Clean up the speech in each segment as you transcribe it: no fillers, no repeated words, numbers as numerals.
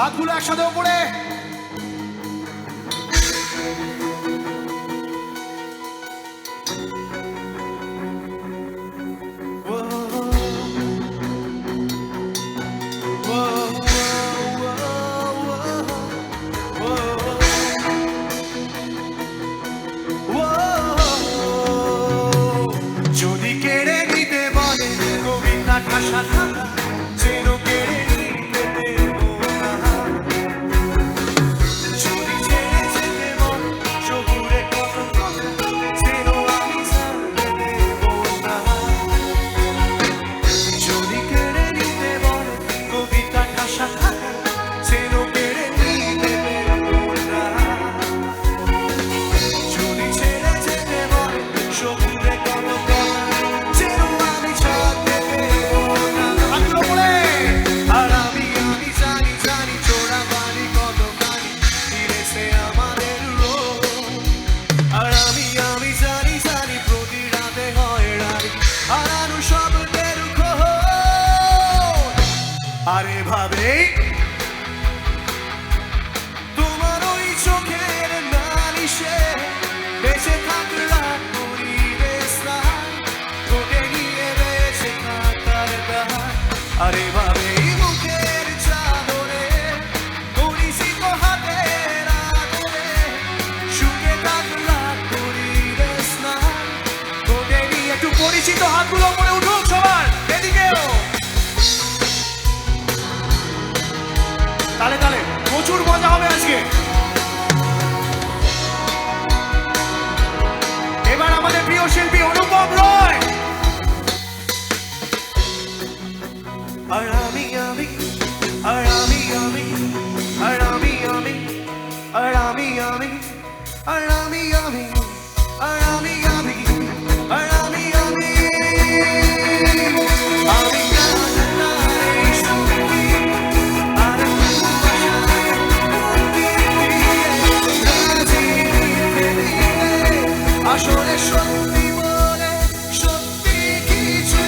হাতগুলো একসাথে ওপরে। যদি কেড়ে নিতে বলে কবিতা ঠাসা থাকা, যেন কেড়ে নিতে দেবো না। যদি ছেড়ে যেতে বলে শহুরে কত কথা, যেন আমি ছাড়তে দেবো না। যদি কেড়ে নিতে বলে কবিতা ঠাসা থাকা, যেন কেড়ে নিতে দেবো না। যদি ছেড়ে যেতে বলে শহুরে কত কথা, যেন আমি ছাড়তে দেবো না। হাতগুলো ওপরে। আর আমি জানি জানি চোরাবালি কতখানি ফিরেছে আমাদের রোগ। আর আমি জানি জানি প্রতি রাতে হয় রাতে হারানো স্বপ্নের খোঁজ। আর এভাবেই তোমার ওই চোখের নালিশে বেঁচে থাকলা পরিবেশ নাই, তোকে নিয়ে বেঁচে থাকার দায়। আর এভাবেই মুখের চাদরে পরিচিত হাতের আদরে সুখে থাকলা পরিবেশ নাই, তোকে নিয়ে। একটু পরিচিত হাতগুলো মনে উঠুক সবার, এদিকেও তালে তালে। প্রচুর মজা হবে আজকে। এবার আমাদের প্রিয় শিল্পী অনুপম রয়। আর আমি আর আমি আর আমি আর আমি আর আমি আর আমি আর আমি আমি আসলে সত্যি বলে সত্যি কিছু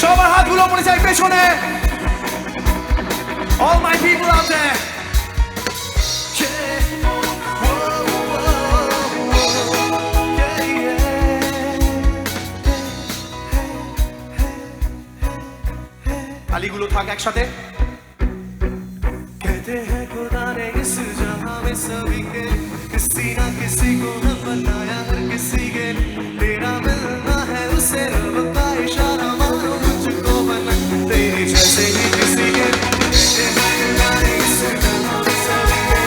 সবার হাতগুলো পড়ে যায় পেছনে। All my people out there. তালিগুলো থাক একসাথে। कहते हैं खुदा ने इस जहां में सभी के किसी ना किसी को न बनाया, हर किसी के तेरा मिलना है उसे रब का इशारा, मानो मुझको बना तेरे जैसे ही किसी के। कहते हैं खुदा ने इस जहां में सभी के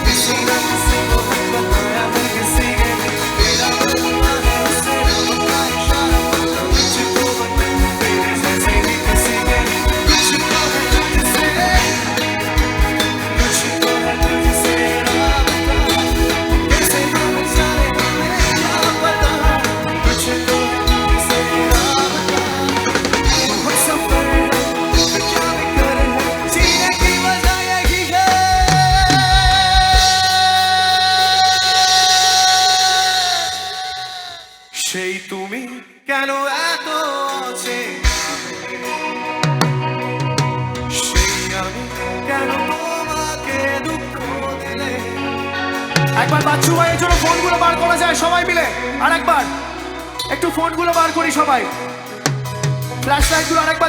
किसी ना किसी को न बनाया, हर किसी के तेरा मिलना है उसे रब का इशारा, मानो मुझको बना तेरे जैसे ही किसी के। मुझको है तुझसे সেই তুমি কেন এত অচেনা, সেই আমি কেন তোমাকে দুঃখ দিলে। একবার বাচ্চু ভাইয়ের জন্য ফোনগুলো বার করা যায় সবাই মিলে। আর একবার একটু ফোনগুলো বার করি সবাই, ফ্ল্যাশ লাইটগুলো আরেকবার।